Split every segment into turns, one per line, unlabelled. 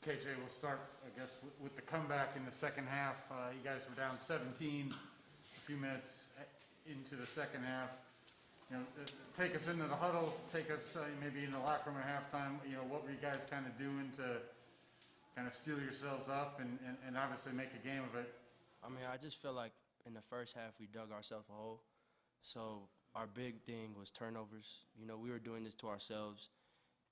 KJ, we'll start, I guess, with the comeback in the second half. You guys were down 17 a few minutes into the second half. Take us into the huddles, take us maybe in the locker room at halftime. What were you guys kind of doing to kind of steel yourselves up and obviously make a game of it?
I mean, I just feel like in the first half we dug ourselves a hole. So our big thing was turnovers. We were doing this to ourselves.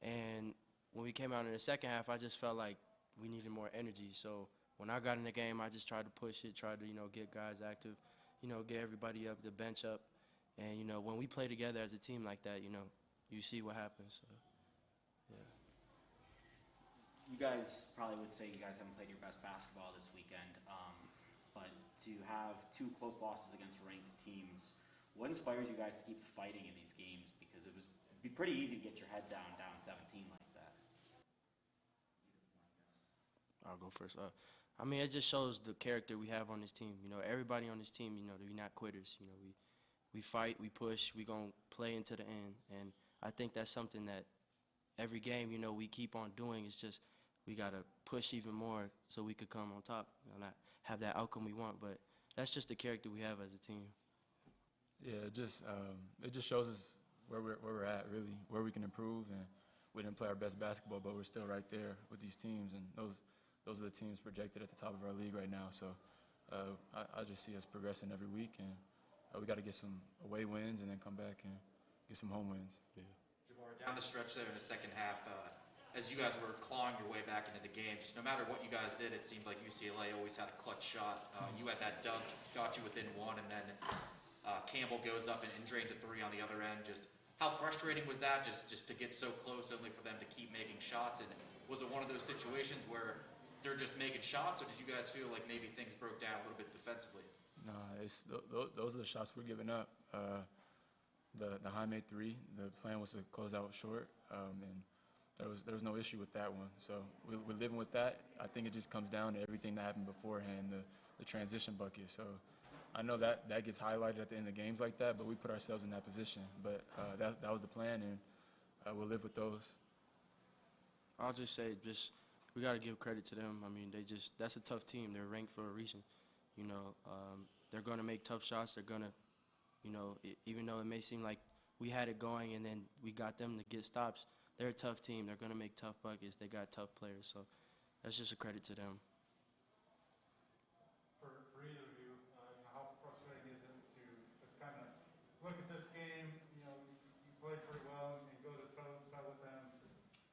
And when we came out in the second half, I just felt like we needed more energy. So when I got in the game, I just tried to push it, tried to, get guys active, get everybody up, the bench up. And, when we play together as a team like that, you see what happens. So, yeah.
You guys probably would say you guys haven't played your best basketball this weekend, but to have two close losses against ranked teams, what inspires you guys to keep fighting in these games? Because it'd be pretty easy to get your head down 17 like that.
I'll go first. I mean, it just shows the character we have on this team. Everybody on this team, we're not quitters. We fight, we push, we gonna play into the end. And I think that's something that every game, we keep on doing. It's just we gotta push even more so we could come on top, not have that outcome we want. But that's just the character we have as a team.
Yeah, it just shows us where we're at, really, where we can improve. And we didn't play our best basketball, but we're still right there with these teams. And those are the teams projected at the top of our league right now. So I just see us progressing every week, and we got to get some away wins and then come back and get some home wins. Yeah.
Jamar, down the stretch there in the second half, as you guys were clawing your way back into the game, just no matter what you guys did, it seemed like UCLA always had a clutch shot. You had that dunk, got you within one, and then Campbell goes up and drains a three on the other end. Just how frustrating was that, just to get so close only for them to keep making shots? And was it one of those situations where they're just making shots, or did you guys feel like maybe things broke down a little bit defensively?
Nah, those are the shots we're giving up. The high made three, the plan was to close out short, and there was no issue with that one. So we're living with that. I think it just comes down to everything that happened beforehand, the transition bucket. So I know that gets highlighted at the end of games like that, but we put ourselves in that position. But that was the plan, and we'll live with those.
I'll just say, we got to give credit to them. I mean, that's a tough team. They're ranked for a reason. They're going to make tough shots. They're going to, even though it may seem like we had it going and then we got them to get stops, they're a tough team. They're going to make tough buckets. They got tough players. So that's just a credit to them.
For either of you, how frustrating is it to just kind of look at this game? You played pretty well and go to toe with them,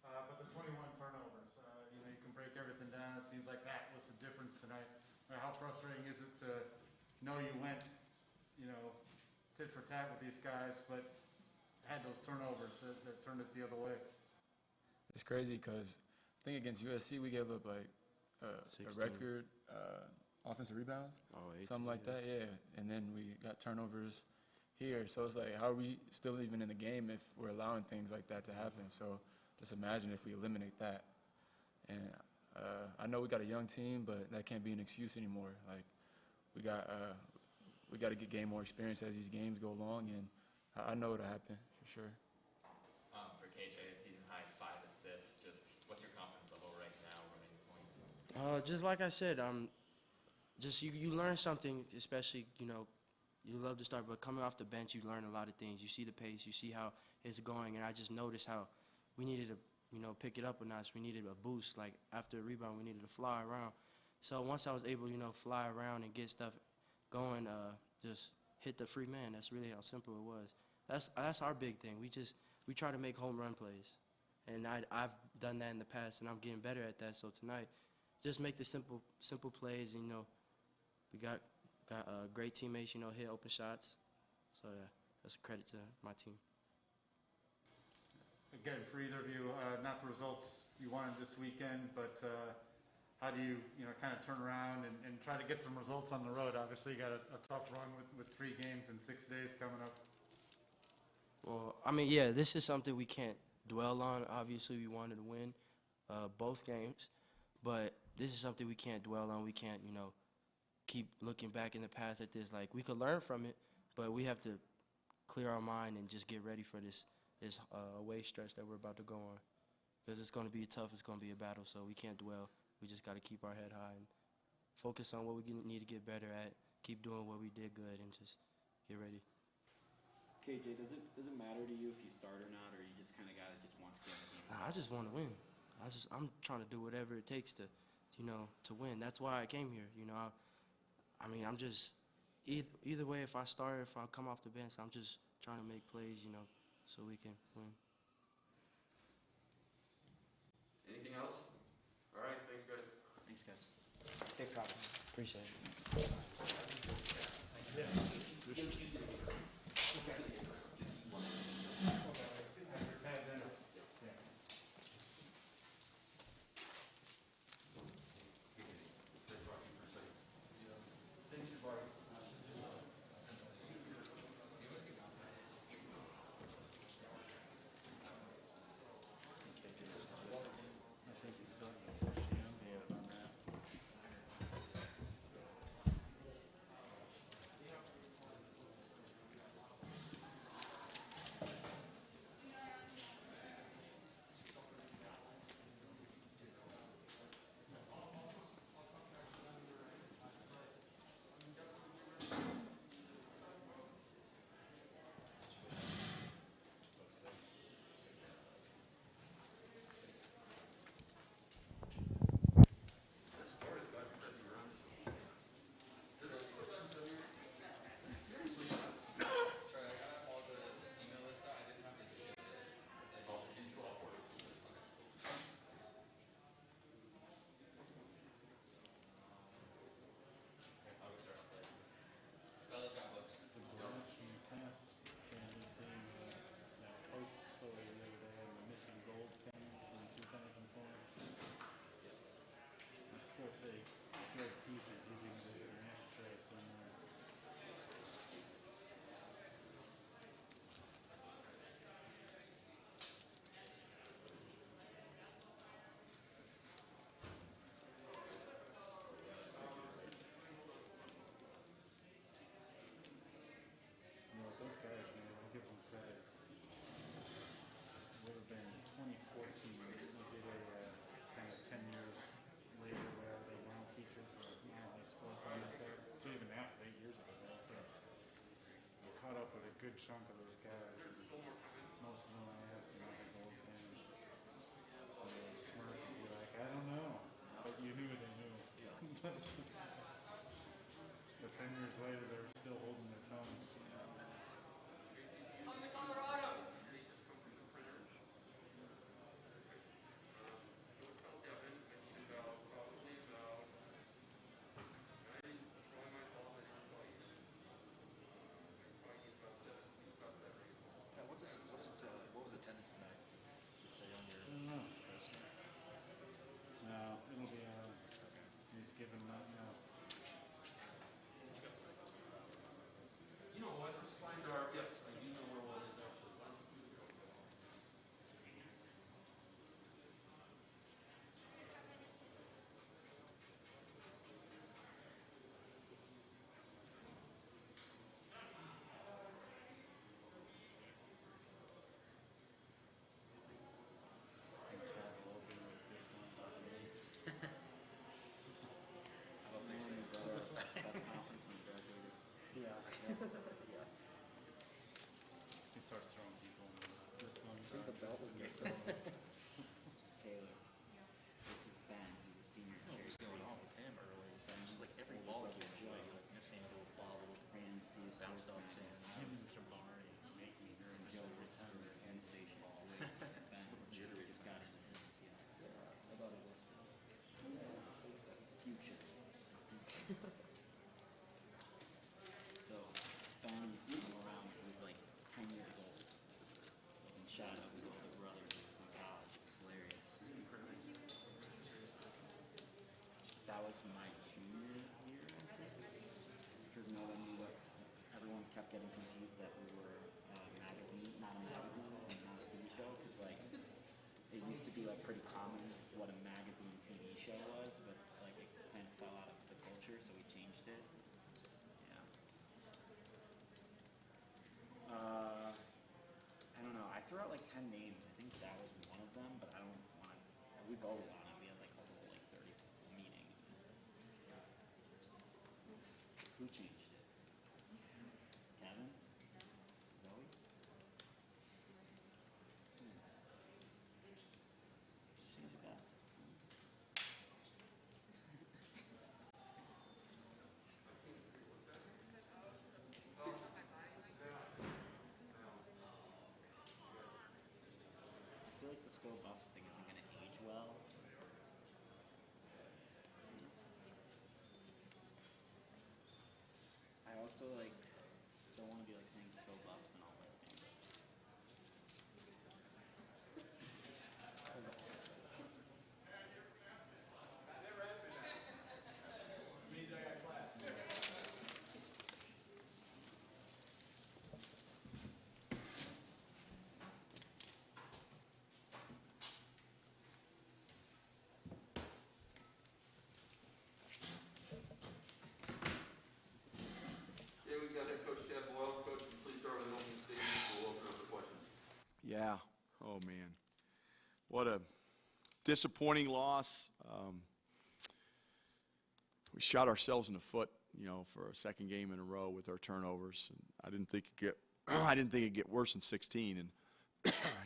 but the 21 turnovers. You can break everything down. It seems like that was the difference tonight. How frustrating is it to know you went, tit for tat with these guys, but had those turnovers that turned it the other way?
It's crazy because I think against USC we gave up like a record offensive rebounds, something like that, yeah. And then we got turnovers here. So it's like, how are we still even in the game if we're allowing things like that to happen? So just imagine if we eliminate that. And I know we got a young team, but that can't be an excuse anymore. Like we got to gain more experience as these games go along, and I know it'll happen for sure.
For KJ, season high 5 assists. Just what's your confidence level right now running points?
Just like I said, just you learn something, especially you love to start, but coming off the bench, you learn a lot of things. You see the pace, you see how it's going, and I just noticed how we needed to pick it up a notch. We needed a boost. Like after a rebound, we needed to fly around. So once I was able, fly around and get stuff going, just hit the free man. That's really how simple it was. That's our big thing. We try to make home run plays, and I've done that in the past, and I'm getting better at that. So tonight, just make the simple plays. And, we got great teammates. Hit open shots. So yeah, that's a credit to my team.
Again, for either of you, not the results you wanted this weekend, but how do you, kind of turn around and try to get some results on the road? Obviously, you got a tough run with 3 games in 6 days coming up.
Well, I mean, yeah, this is something we can't dwell on. Obviously, we wanted to win both games, but this is something we can't dwell on. We can't, keep looking back in the past at this. Like, we could learn from it, but we have to clear our mind and just get ready for this away stretch that we're about to go on. because it's going to be tough. It's going to be a battle, so we can't dwell. We just got to keep our head high and focus on what we need to get better at, keep doing what we did good, and just get ready.
KJ, does it matter to you if you start or not, or you just kind of guy that just wants to get in the game?
Nah, I just want to win. I'm trying to do whatever it takes to win. That's why I came here. I mean, I'm just either way. If I start, if I come off the bench, I'm just trying to make plays, so we can win.
Anything else? All right, thanks, guys.
Thanks, guys. Safe travels.
Appreciate it.
Those guys, man, I give them credit. It would have been 2014. We did a kind of 10 years later where they now feature for Mile High Sports on these guys. So even that was 8 years ago. I caught up with a good chunk of those guys. And most of them I asked them about the gold thing. They would smirk and be like, I don't know. But you knew they knew. But 10 years later, they were still holding their tongues.
What was attendance tonight? Does it say on your?
I don't know. No, it'll be he's given that now.
You know what, let's find our, yes, I do know where one is actually.
Best conference when you graduated.
Yeah. He starts throwing people in this one.
I think the belt was there. Taylor. This is Ben. He's a senior.
What's going on with him early? Just like every ball he was like mishandled, bobbled, bounced off his hands.
Him and Jabari make me here in
Joe
Joe
Rick's and station.
Jittery.
Just got his zips, yeah. I thought it was future. So, Ben used to come around when he was like 10 years old. And shot up his older brother who was in college. It's hilarious. That was my junior year, I think. Because no one knew what, everyone kept getting confused that we were a magazine, not a magazine, and not a TV show. Because like, it used to be like pretty common what a magazine TV show was, but like it kind of fell out of the culture, so we changed it. Yeah. I don't know. I threw out like 10 names. I think that was one of them, but I don't We voted on it. We had like a little 30 meeting. Who changed it? Kevin? Zoe? Just change it back. I feel like the skill buffs thing isn't going to age well. I also don't want to be saying skill buffs in all my stand-ups.
Yeah, we've got head coach Ted Boyle. Coach, can you please start with an opening statement? We'll open up for questions.
Yeah. Oh, man. What a disappointing loss. We shot ourselves in the foot, for a second game in a row with our turnovers. And I didn't think it'd get worse than 16, and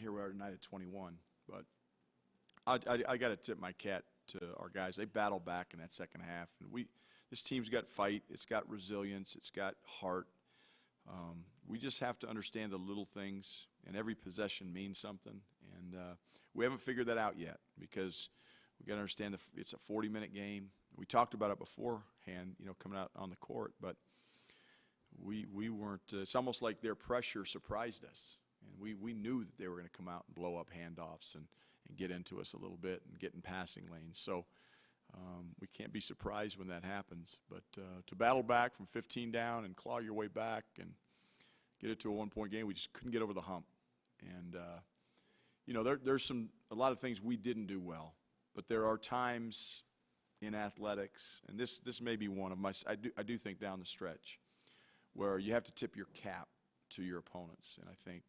here we are tonight at 21. But I got to tip my cap to our guys. They battled back in that second half, and this team's got fight. It's got resilience. It's got heart. We just have to understand the little things, and every possession means something. And we haven't figured that out yet because we got to understand it's a 40-minute game. We talked about it beforehand, coming out on the court, but we weren't. It's almost like their pressure surprised us, and we knew that they were going to come out and blow up handoffs and get into us a little bit and get in passing lanes. So we can't be surprised when that happens. But to battle back from 15 down and claw your way back and get it to a one-point game, we just couldn't get over the hump. And there's a lot of things we didn't do well, but there are times in athletics, and this may be one of my. I do think down the stretch where you have to tip your cap to your opponents, and I think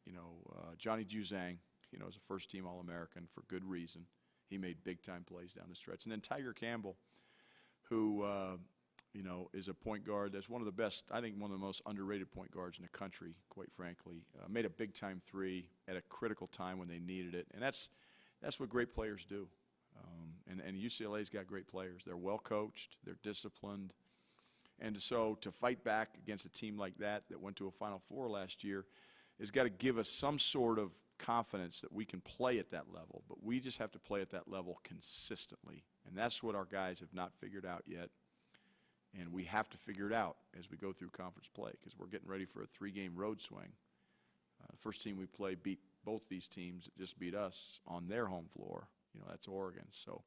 Johnny Juzang, is a first-team All-American for good reason. He made big-time plays down the stretch, and then Tiger Campbell, who is a point guard that's one of the best, I think one of the most underrated point guards in the country, quite frankly. Made a big-time three at a critical time when they needed it, and that's what great players do. And UCLA's got great players. They're well coached. They're disciplined. And so to fight back against a team like that went to a Final Four last year has got to give us some sort of confidence that we can play at that level. But we just have to play at that level consistently. And that's what our guys have not figured out yet. And we have to figure it out as we go through conference play because we're getting ready for a 3-game road swing. The first team we play beat both these teams that just beat us on their home floor. That's Oregon. So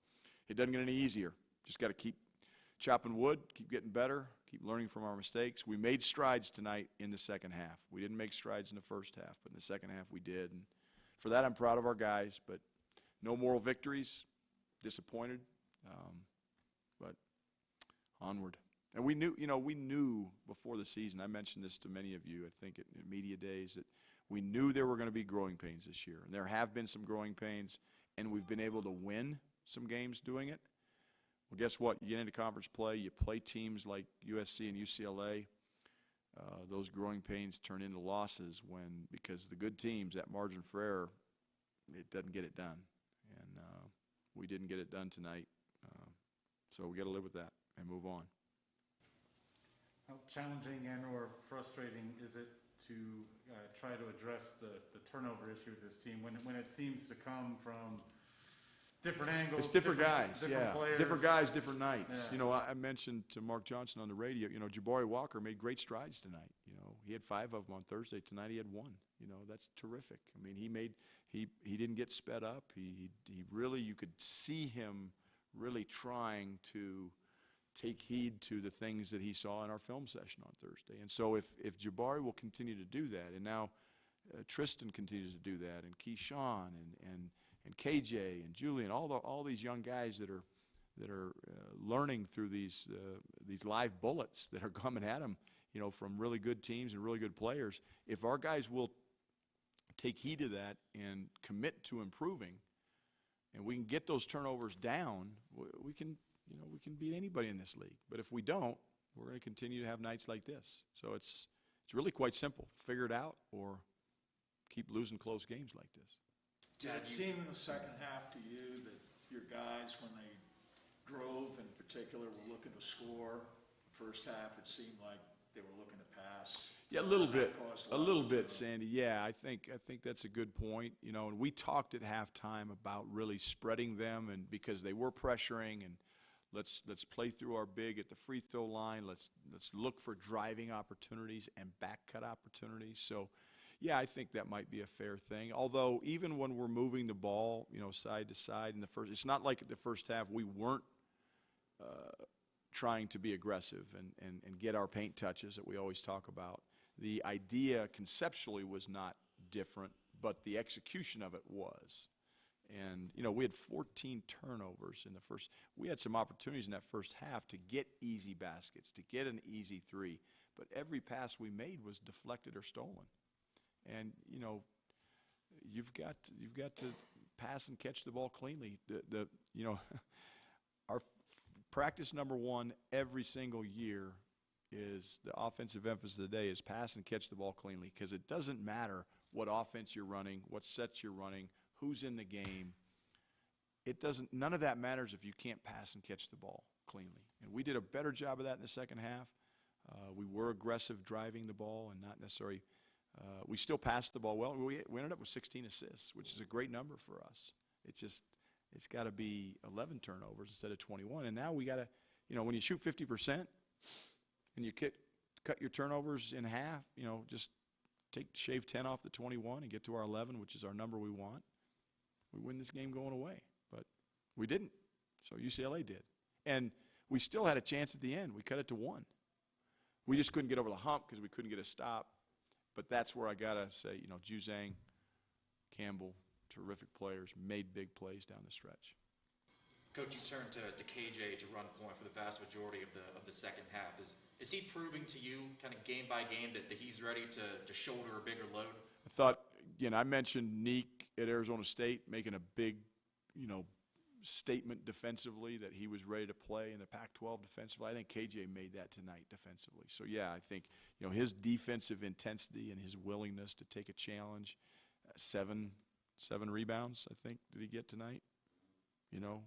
it doesn't get any easier. Just got to keep chopping wood, keep getting better, keep learning from our mistakes. We made strides tonight in the second half. We didn't make strides in the first half, but in the second half we did. And for that, I'm proud of our guys. But no moral victories, disappointed, but onward. And we knew before the season, I mentioned this to many of you, I think in media days, that we knew there were going to be growing pains this year. And there have been some growing pains, and we've been able to win some games doing it. Well, guess what? You get into conference play, you play teams like USC and UCLA. Those growing pains turn into losses because the good teams, that margin for error, it doesn't get it done. And we didn't get it done tonight. So we got to live with that and move on.
How challenging and or frustrating is it to try to address the turnover issue with this team when it seems to come from different angles?
It's different guys,
different players.
Different guys, different nights.
Yeah.
I mentioned to Mark Johnson on the radio, Jabari Walker made great strides tonight. He had 5 of them on Thursday. Tonight he had 1. That's terrific. I mean, he didn't get sped up. He really, you could see him really trying to take heed to the things that he saw in our film session on Thursday. And so if Jabari will continue to do that, and now Tristan continues to do that, and Keyshawn and KJ and Julian, all these young guys that are learning through these live bullets that are coming at them, from really good teams and really good players. If our guys will take heed of that and commit to improving, and we can get those turnovers down, we can beat anybody in this league. But if we don't, we're going to continue to have nights like this. So it's really quite simple. Figure it out or keep losing close games like this.
Did it seem in the second half to you that your guys, when they drove in particular, were looking to score? First half, it seemed like they were looking to pass.
Yeah, a little bit, Sandy. Yeah, I think that's a good point. You know, and we talked at halftime about really spreading them, and because they were pressuring, and let's play through our big at the free throw line. Let's look for driving opportunities and back cut opportunities. So, yeah, I think that might be a fair thing. Although even when we're moving the ball, you know, side to side in the first, it's not like at the first half we weren't trying to be aggressive and get our paint touches that we always talk about. The idea conceptually was not different, but the execution of it was. And, you know, we had 14 turnovers in the first. We had some opportunities in that first half to get easy baskets, to get an easy three. But every pass we made was deflected or stolen. And, you know, you've got to pass and catch the ball cleanly. You know, our practice number one every single year is the offensive emphasis of the day is pass and catch the ball cleanly, because it doesn't matter what offense you're running, what sets you're running, who's in the game. None of that matters if you can't pass and catch the ball cleanly. And we did a better job of that in the second half. We were aggressive driving the ball and not necessarily we still passed the ball well. We ended up with 16 assists, which is a great number for us. It's got to be 11 turnovers instead of 21. And now we got to, you know, when you shoot 50% and you cut your turnovers in half, you know, just shave 10 off the 21 and get to our 11, which is our number we want. We win this game going away. But we didn't. So UCLA did. And we still had a chance at the end. We cut it to 1. We just couldn't get over the hump because we couldn't get a stop. But that's where I got to say, you know, Juzang, Campbell, terrific players, made big plays down the stretch.
Coach, you turned to KJ to run point for the vast majority of the second half. Is he proving to you, kind of game by game, that he's ready to shoulder a bigger load?
I thought, again, I mentioned Neek at Arizona State making a big, you know, statement defensively that he was ready to play in the Pac-12 defensively. I think KJ made that tonight defensively. So, yeah, I think, you know, his defensive intensity and his willingness to take a challenge, 7 rebounds, I think, did he get tonight? You know,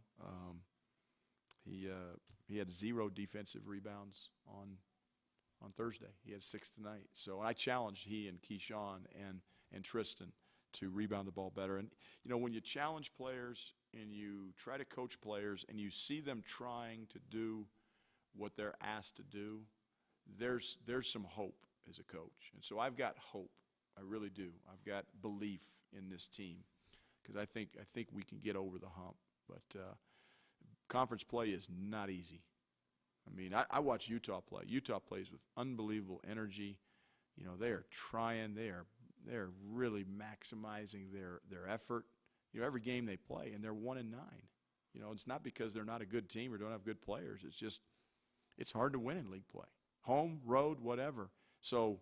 he had 0 defensive rebounds on Thursday. He had 6 tonight. So I challenged he and Keyshawn and Tristan to rebound the ball better. And, you know, when you challenge players and you try to coach players and you see them trying to do what they're asked to do, there's some hope as a coach. And so I've got hope. I really do. I've got belief in this team because I think we can get over the hump. But conference play is not easy. I mean, I watch Utah play. Utah plays with unbelievable energy. You know, they are trying. They're really maximizing their effort. You know, every game they play, and they're 1-9. You know, it's not because they're not a good team or don't have good players. It's just it's hard to win in league play. Home, road, whatever. So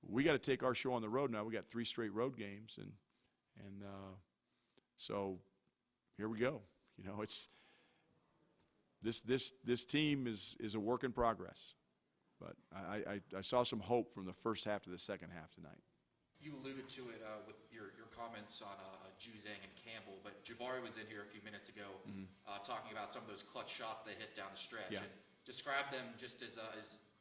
we got to take our show on the road now. We got 3 straight road games, and so here we go. You know, it's this team is a work in progress. But I saw some hope from the first half to the second half tonight.
You alluded to it with your comments on Juzang and Campbell, but Jabari was in here a few minutes ago talking about some of those clutch shots they hit down the stretch.
Yeah.
And describe them just as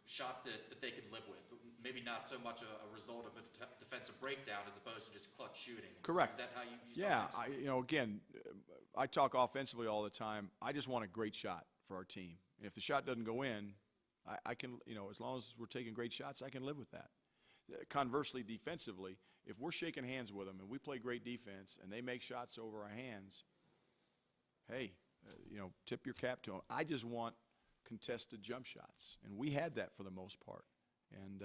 shots that they could live with, maybe not so much a result of a defensive breakdown as opposed to just clutch shooting.
Correct.
Is that how you
Yeah, you know, again, I talk offensively all the time. I just want a great shot for our team. And if the shot doesn't go in, I can, you know, as long as we're taking great shots, I can live with that. Conversely, defensively, if we're shaking hands with them and we play great defense and they make shots over our hands, hey, you know, tip your cap to them. I just want contested jump shots, and we had that for the most part. And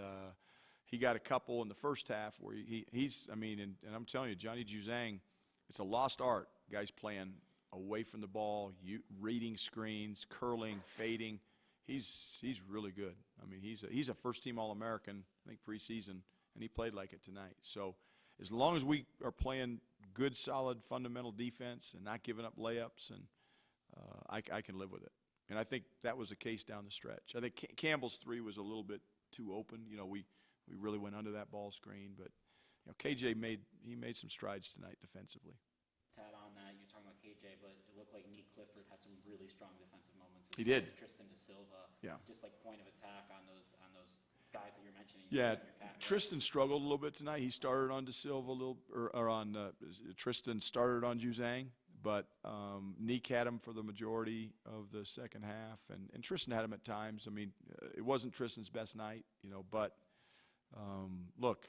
he got a couple in the first half where he's, I mean, and I'm telling you, Johnny Juzang, it's a lost art. Guys playing away from the ball, reading screens, curling, fading. He's really good. I mean, he's a first-team All-American, I think preseason, and he played like it tonight. So as long as we are playing good, solid, fundamental defense and not giving up layups, and I can live with it. And I think that was the case down the stretch. I think Campbell's three was a little bit too open. You know, we really went under that ball screen, but you know, KJ made some strides tonight defensively.
Tad, on that, you're talking about KJ, but it looked like Nick Clifford had some really strong defensive moments.
He did.
Tristan Da Silva,
Yeah.
just like point of attack on those guys that you're mentioning.
Yeah, Tristan struggled a little bit tonight. He started on Da Silva a little, or on Tristan started on Juzang, but Neek had him for the majority of the second half, and Tristan had him at times. I mean, it wasn't Tristan's best night, you know, but look,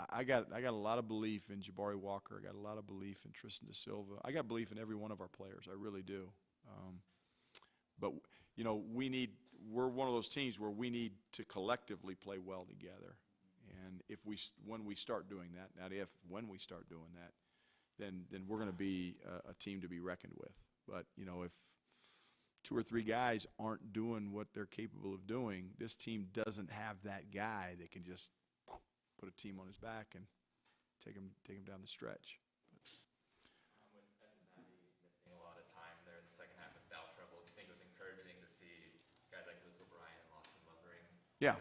I got a lot of belief in Jabari Walker. I got a lot of belief in Tristan Da Silva. I got belief in every one of our players. I really do. But you know, we're one of those teams where we need to collectively play well together. And when we start doing that, when we start doing that, then we're going to be a team to be reckoned with. But you know, if two or three guys aren't doing what they're capable of doing, this team doesn't have that guy that can just put a team on his back and take him down the stretch.
With MBB missing a lot of time there in the second half with foul trouble, do you think it was encouraging to see guys like Luke O'Brien and Lawson Lovering?
Yeah.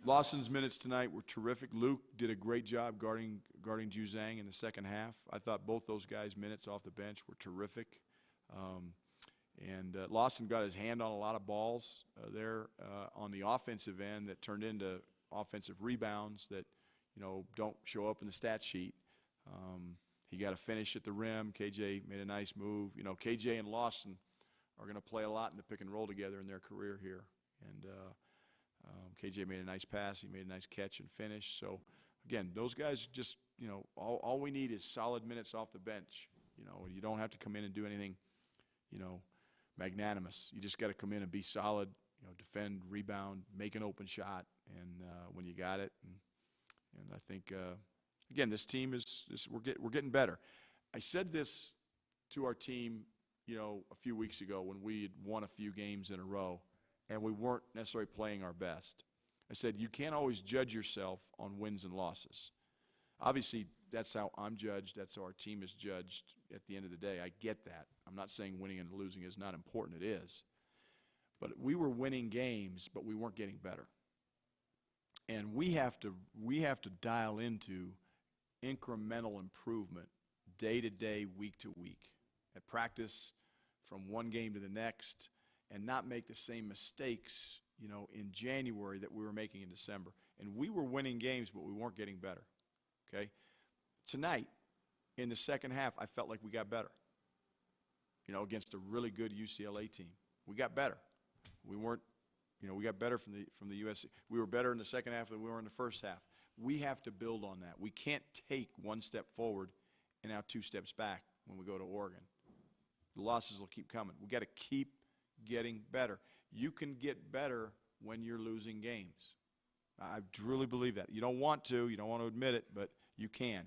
Lawson's minutes tonight were terrific. Luke did a great job guarding Juzang in the second half. I thought both those guys' minutes off the bench were terrific. And Lawson got his hand on a lot of balls there on the offensive end that turned into offensive rebounds that, you know, don't show up in the stat sheet. He got a finish at the rim. KJ made a nice move. You know, KJ and Lawson are going to play a lot in the pick and roll together in their career here. And KJ made a nice pass. He made a nice catch and finish. So, again, those guys just, you know, all we need is solid minutes off the bench. You know, you don't have to come in and do anything, you know, magnanimous. You just got to come in and be solid, you know, defend, rebound, make an open shot, and when you got it. And I think, again, this team we're getting better. I said this to our team, you know, a few weeks ago when we had won a few games in a row, and we weren't necessarily playing our best. I said, you can't always judge yourself on wins and losses. Obviously, that's how I'm judged. That's how our team is judged at the end of the day. I get that. I'm not saying winning and losing is not important. It is. But we were winning games, but we weren't getting better. And we have to dial into incremental improvement day to day, week to week, at practice, from one game to the next, and not make the same mistakes, you know, in January that we were making in December. And we were winning games, but we weren't getting better. Okay? Tonight, in the second half, I felt like we got better, you know, against a really good UCLA team. We got better. We weren't, you know, we got better from the USC. We were better in the second half than we were in the first half. We have to build on that. We can't take one step forward and now 2 steps back when we go to Oregon. The losses will keep coming. We got to keep getting better. You can get better when you're losing games. I truly believe that. You don't want to admit it, but you can.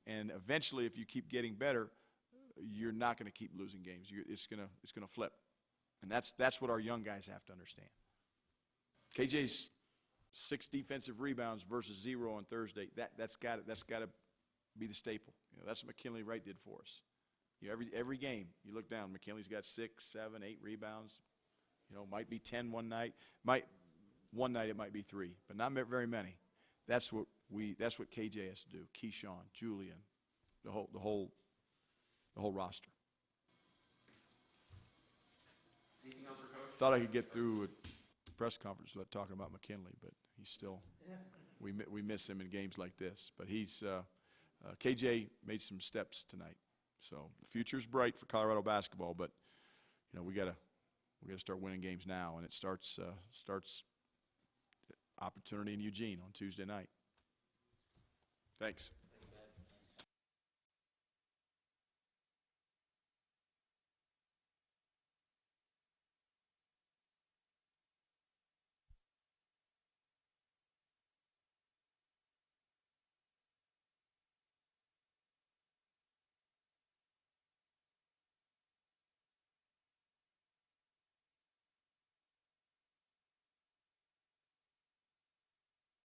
And eventually, if you keep getting better, you're not going to keep losing games. It's gonna flip, and that's what our young guys have to understand. KJ's 6 defensive rebounds versus 0 on Thursday. That's got to be the staple. You know, that's what McKinley Wright did for us. You know, every game you look down, McKinley's got 6, 7, 8 rebounds. You know, might be 10 one night. One night it might be 3, but not very many. That's what KJ has to do. Keyshawn, Julian, the whole roster.
Anything else for Coach?
Thought I could get through a press conference without talking about McKinley, but he's still. We miss him in games like this, but he's KJ made some steps tonight. So the future's bright for Colorado basketball, but you know we gotta start winning games now, and it starts opportunity in Eugene on Tuesday night. Thanks.